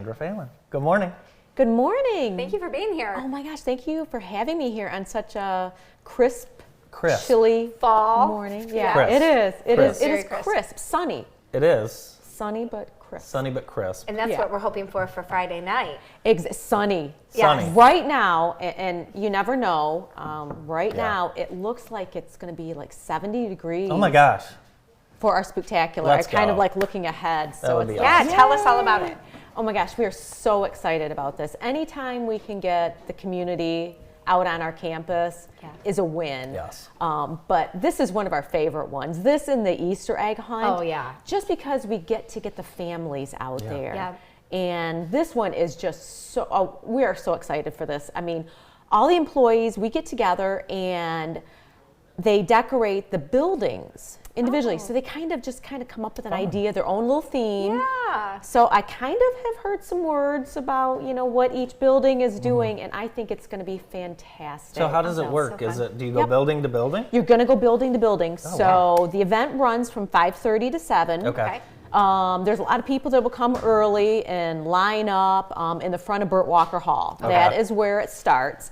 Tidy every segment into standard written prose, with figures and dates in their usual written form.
Sandra Phelan. Good morning. Good morning. Thank you for being here. Oh my gosh, thank you for having me here on such a crisp. chilly fall morning. Yeah, crisp. It is. It crisp. is. It is crisp. Sunny. It is. Sunny but crisp. Sunny but crisp. And that's what we're hoping for Friday night. Sunny. Sunny. Yes. Right now, and you never know, right now it looks like it's going to be like 70 degrees. Oh my gosh. For our Spooktacular. Let's I kind go. of like looking ahead. That would be Yeah, awesome. tell us all about it. Oh my gosh, we are so excited about this. Anytime we can get the community out on our campus is a win. Yes. But this is one of our favorite ones. This and the Easter egg hunt. Oh, yeah. Just because we get to get the families out there. Yeah. And this one is just so, we are so excited for this. I mean, all the employees, we get together and they decorate the buildings individually. So they kind of come up with an idea, their own little theme. Yeah. So I kind of have heard some words about, what each building is doing, and I think it's going to be fantastic. So how does it work? Do you go building to building? You're going to go building to building. Oh, so wow. the event runs from 5:30 to 7. Okay. There's a lot of people that will come early and line up in the front of Burt Walker Hall. Okay. That is where it starts.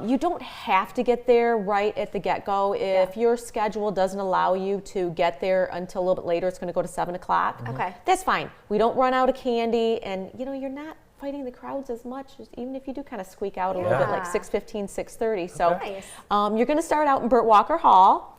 You don't have to get there right at the get-go. If your schedule doesn't allow you to get there until a little bit later, it's going to go to 7 o'clock. Okay. That's fine. We don't run out of candy, and you're not fighting the crowds as much, even if you do kind of squeak out a little bit, like 6:15, 6:30. So Nice. you're going to start out in Burt Walker Hall.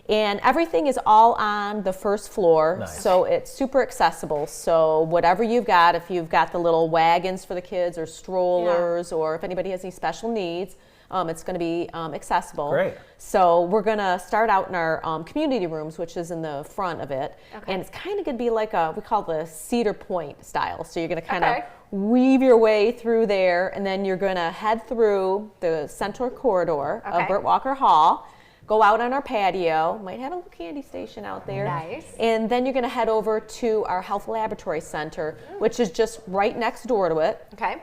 And everything is all on the first floor, Nice. so it's super accessible. So whatever you've got, if you've got the little wagons for the kids or strollers, or if anybody has any special needs, it's going to be accessible. Great. So we're going to start out in our community rooms, which is in the front of it. Okay. And it's kind of going to be like we call the Cedar Point style. So you're going to kind of weave your way through there, and then you're going to head through the central corridor of Burt Walker Hall. Go out on our patio, might have a little candy station out there. Nice. And then you're going to head over to our health laboratory center, which is just right next door to it. Okay.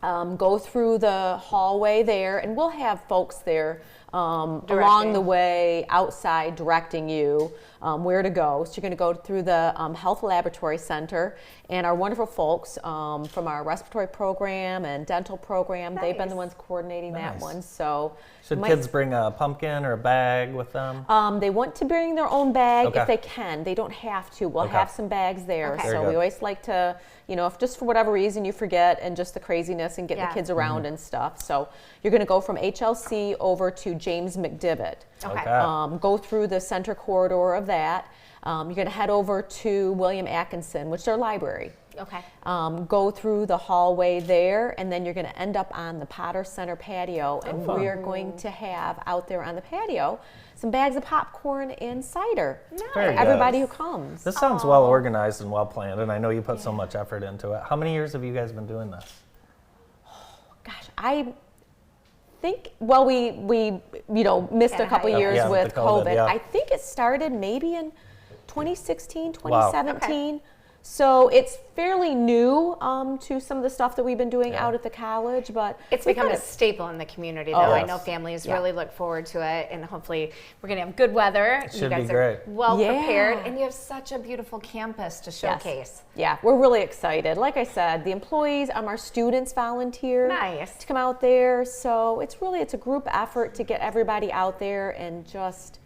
Go through the hallway there, and we'll have folks there along the way outside directing you where to go. So you're going to go through the health laboratory center, and our wonderful folks from our respiratory program and dental program, they've been the ones coordinating that one. So should kids bring a pumpkin or a bag with them? They want to bring their own bag if they can. They don't have to. We'll have some bags there. Okay. So we always like to, if just for whatever reason you forget and just the craziness and getting the kids around and stuff. So you're going to go from HLC over to James McDivitt. Okay. Go through the center corridor of that. You're going to head over to William Atkinson, which is our library. Okay. Go through the hallway there, and then you're going to end up on the Potter Center patio, and we are going to have out there on the patio some bags of popcorn and cider for everybody who comes. This sounds well organized and well planned, and I know you put so much effort into it. How many years have you guys been doing this? Gosh, I think, we missed a couple years with COVID. Yeah. I think it started maybe in 2016, 2017. Wow. So it's fairly new to some of the stuff that we've been doing out at the college, but it's become a staple in the community, though. I know families really look forward to it, and hopefully we're going to have good weather. It should you guys be great. are well prepared, and you have such a beautiful campus to showcase. Yeah, we're really excited. Like I said, the employees, our students volunteer to come out there, so it's a group effort to get everybody out there and just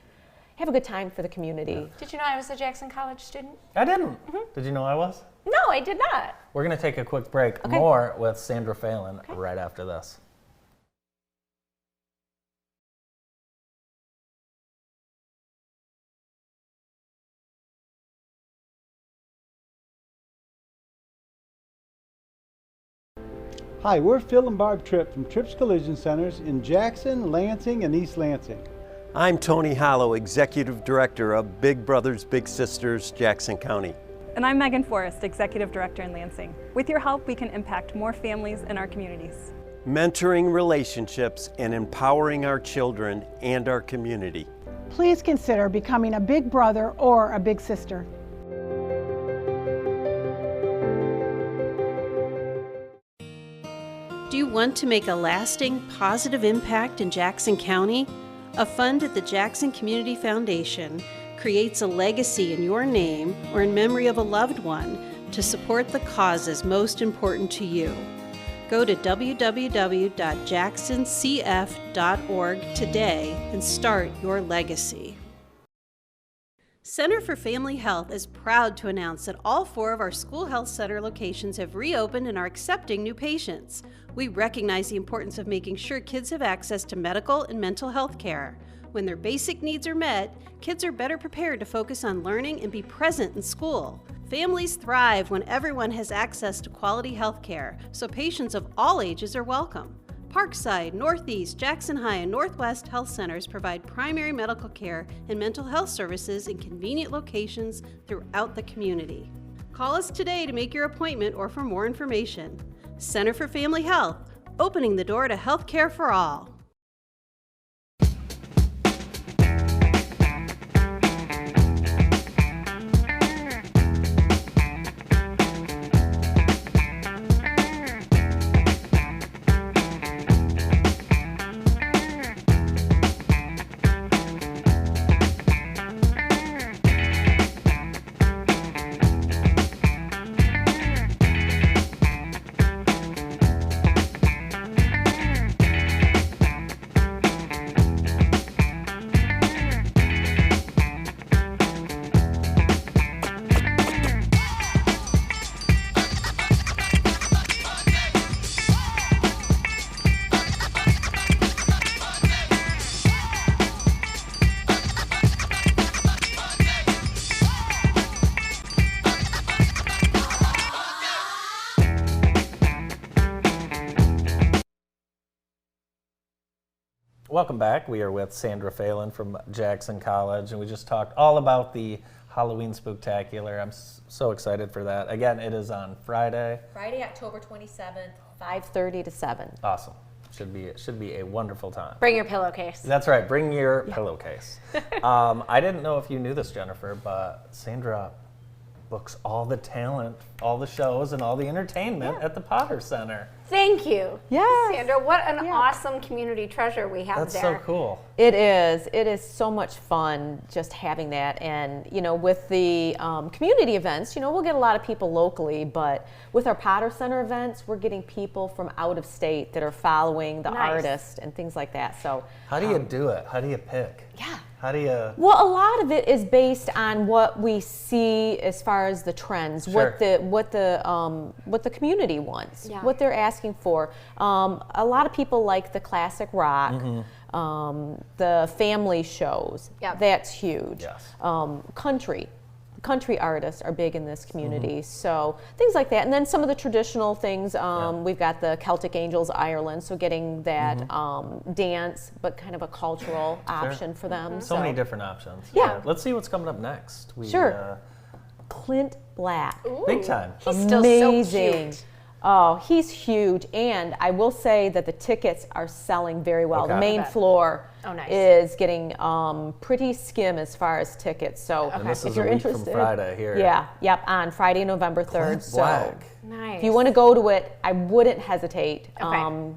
have a good time for the community. Did you know I was a Jackson College student? I didn't. Did you know I was? No, I did not. We're going to take a quick break. More with Sandra Phelan right after this. Hi, we're Phil and Barb Tripp from Tripp's Collision Centers in Jackson, Lansing, and East Lansing. I'm Tony Hollow, Executive Director of Big Brothers Big Sisters, Jackson County. And I'm Megan Forrest, Executive Director in Lansing. With your help, we can impact more families in our communities. Mentoring relationships and empowering our children and our community. Please consider becoming a big brother or a big sister. Do you want to make a lasting, positive impact in Jackson County? A fund at the Jackson Community Foundation creates a legacy in your name or in memory of a loved one to support the causes most important to you. Go to www.jacksoncf.org today and start your legacy. Center for Family Health is proud to announce that all 4 of our school health center locations have reopened and are accepting new patients. We recognize the importance of making sure kids have access to medical and mental health care. When their basic needs are met, kids are better prepared to focus on learning and be present in school. Families thrive when everyone has access to quality health care, so patients of all ages are welcome. Parkside, Northeast, Jackson High, and Northwest Health Centers provide primary medical care and mental health services in convenient locations throughout the community. Call us today to make your appointment or for more information. Center for Family Health, opening the door to health care for all. Welcome back. We are with Sandra Phelan from Jackson College, and we just talked all about the Halloween Spooktacular. I'm so excited for that. Again, it is on Friday. Friday, October 27th, 5:30 to 7. Awesome. Should be a wonderful time. Bring your pillowcase. That's right. Bring your pillowcase. I didn't know if you knew this, Jennifer, but Sandra books all the talent, all the shows, and all the entertainment at the Potter Center. Thank you. Yeah. Sandra, what an awesome community treasure we have That's there. so cool. It is. It is so much fun just having that. And, with the community events, we'll get a lot of people locally, but with our Potter Center events, we're getting people from out of state that are following the artist and things like that. So how do you do it? How do you pick? Yeah. How do you? Well, a lot of it is based on what we see as far as the trends, Sure. what the community wants, what they're asking for. A lot of people like the classic rock, the family shows. Yep. That's huge. Yes. Country artists are big in this community, so things like that. And then some of the traditional things, we've got the Celtic Angels Ireland, so getting that dance, but kind of a cultural option for them. So many different options. Yeah. Let's see what's coming up next. Sure. Clint Black. Big time. He's still so Amazing. cute. Oh, he's huge, and I will say that the tickets are selling very well. Okay. The main floor nice. is getting pretty skim as far as tickets. So And this if is you're a week interested, from Friday here. on Friday, November 3rd. Clint Black. Nice. If you want to go to it, I wouldn't hesitate. Okay.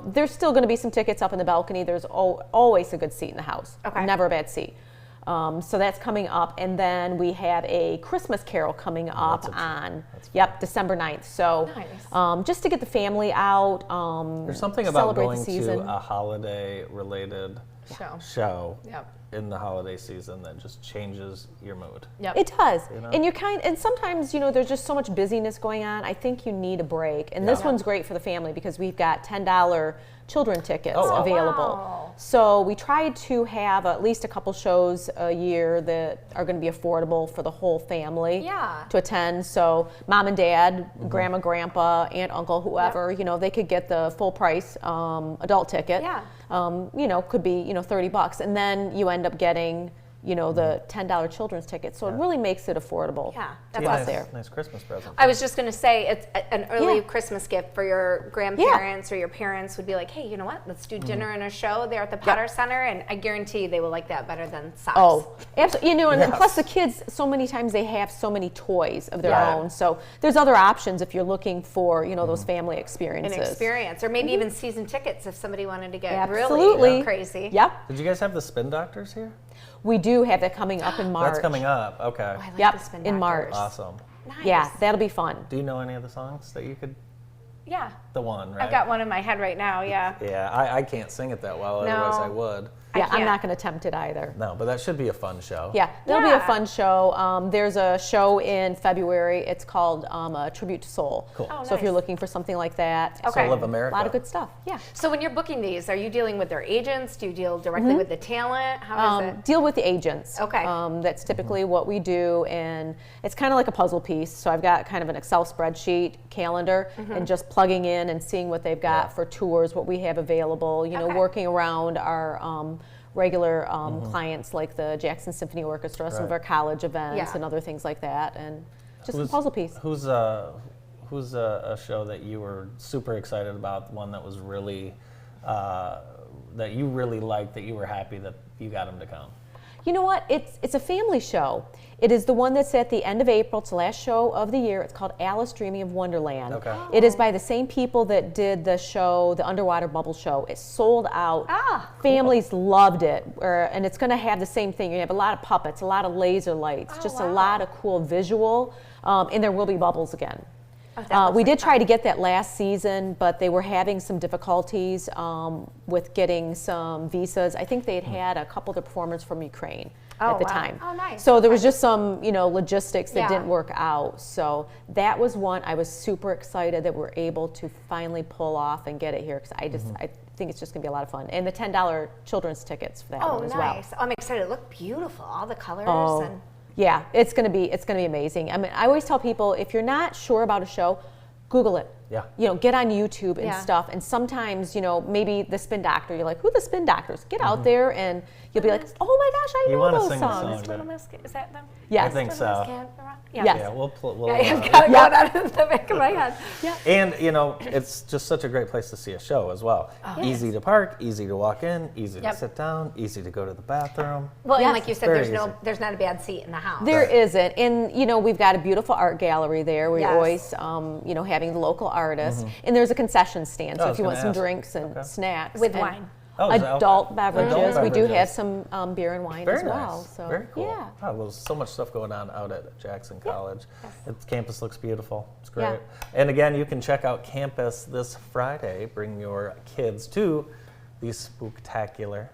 There's still going to be some tickets up in the balcony. There's always a good seat in the house. Okay. Never a bad seat. So that's coming up, and then we have a Christmas Carol coming up on December 9th. So just to get the family out, There's something about celebrate going the season. to a holiday-related show in the holiday season that just changes your mood. Yep. It does, and sometimes there's just so much busyness going on. I think you need a break, and this one's great for the family because we've got $10 children tickets available. Wow. So we tried to have at least a couple shows a year that are going to be affordable for the whole family to attend. So mom and dad, grandma, grandpa, aunt, uncle, whoever, they could get the full price adult ticket. Yeah. Could be $30, and then you end up getting the $10 children's ticket. So it really makes it affordable. Yeah, that's that's there. Nice Christmas present. I was just going to say it's an early Christmas gift for your grandparents or your parents would be like, hey, you know what? Let's do dinner and a show there at the Potter Center, and I guarantee they will like that better than socks. Oh, absolutely. And plus the kids, so many times they have so many toys of their own. So there's other options if you're looking for, those family experiences. An experience, or maybe even season tickets if somebody wanted to get Absolutely. really crazy. Yep. Did you guys have the spin doctors here? We do have that coming up in March. That's coming up. Okay. I like the spin in doctors. March. Awesome. Nice. Yeah, that'll be fun. Do you know any of the songs that you could? Yeah. The one, right? I've got one in my head right now, yeah. Yeah, I can't sing it that well, otherwise I would. Yeah, I'm can't. not going to attempt it either. No, but that should be a fun show. Yeah, that'll be a fun show. There's a show in February. It's called a Tribute to Soul. Cool. Oh, So if you're nice. looking for something like that, Okay. Soul of America. a lot of good stuff. Yeah. So when you're booking these, are you dealing with their agents? Do you deal directly with the talent? How does it? Deal with the agents. Okay. That's typically what we do, and it's kind of like a puzzle piece. So I've got kind of an Excel spreadsheet calendar, and just plugging in and seeing what they've got for tours, what we have available. You know, Okay. working around our regular clients like the Jackson Symphony Orchestra, some of our college events, and other things like that, and just a puzzle piece. Who's a show that you were super excited about? One that was really that you really liked, that you were happy that you got them to come? You know what? It's a family show. It is the one that's at the end of April. It's the last show of the year. It's called Alice Dreaming of Wonderland. Okay. It is by the same people that did the show, the Underwater Bubble Show. It sold out. Families loved it. And it's going to have the same thing. You have a lot of puppets, a lot of laser lights, just a lot of cool visual, and there will be bubbles again. We did try to get that last season, but they were having some difficulties with getting some visas. I think they'd had a couple of the performers from Ukraine at the time. Oh, nice. So there was just some, logistics that didn't work out. So that was one I was super excited that we're able to finally pull off and get it here, because I think it's just gonna be a lot of fun. And the $10 children's tickets for that one as well. Oh, nice. I'm excited. It looked beautiful. All the colors. And Yeah, it's gonna be amazing. I mean, I always tell people, if you're not sure about a show, Google it. Yeah. Get on YouTube and stuff. And sometimes, maybe the Spin Doctor, you're like, who are the Spin Doctors? Get out there and you'll be like, oh my gosh, I know those sing songs. the song. Is that them? Yes. I think so. Yeah. Yes. Yeah, we'll I've got it going on in the back of my head. And it's just such a great place to see a show as well. Easy to park, easy to walk in, easy to sit down, easy to go to the bathroom. Well, and like you said, Very there's not a bad seat in the house. There isn't. And, we've got a beautiful art gallery there. We're always, having the local artists. And there's a concession stand. So if you want some drinks and snacks. With and wine. Adult beverages. We do beverages. have some beer and wine Very as well. nice. So, Very cool. Yeah. Oh, there's so much stuff going on out at Jackson College. The campus looks beautiful. It's great. Yeah. And again, you can check out campus this Friday. Bring your kids to the Spooktacular.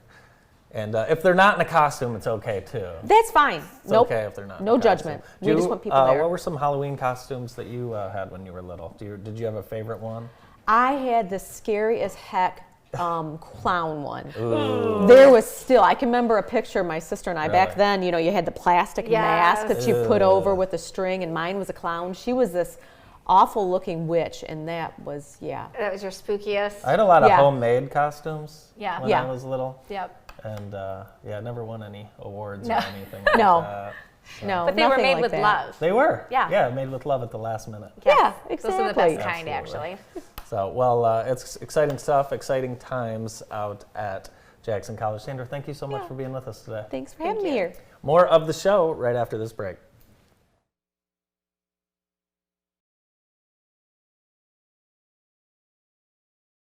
And if they're not in a costume, it's okay too. That's fine. It's nope. okay if they're not. No in a costume. judgment. We just want people there. What were some Halloween costumes that you had when you were little? Did you have a favorite one? I had the scary as heck clown one. Ooh. There was still, I can remember a picture of my sister and I back then. You had the plastic mask that you put over with the string, and mine was a clown. She was this awful looking witch, and that was That was your spookiest. I had a lot of homemade costumes when Yeah. I was little. Yep. And I never won any awards No. or anything like No. that. No, But they were nothing made like with that. love. They were. Yeah. Yeah, made with love at the last minute. Yeah, Those exactly. are the best kind, Absolutely. actually. So, well, it's exciting stuff, exciting times out at Jackson College. Sandra, thank you so much for being with us today. Thanks for having me here. More of the show right after this break.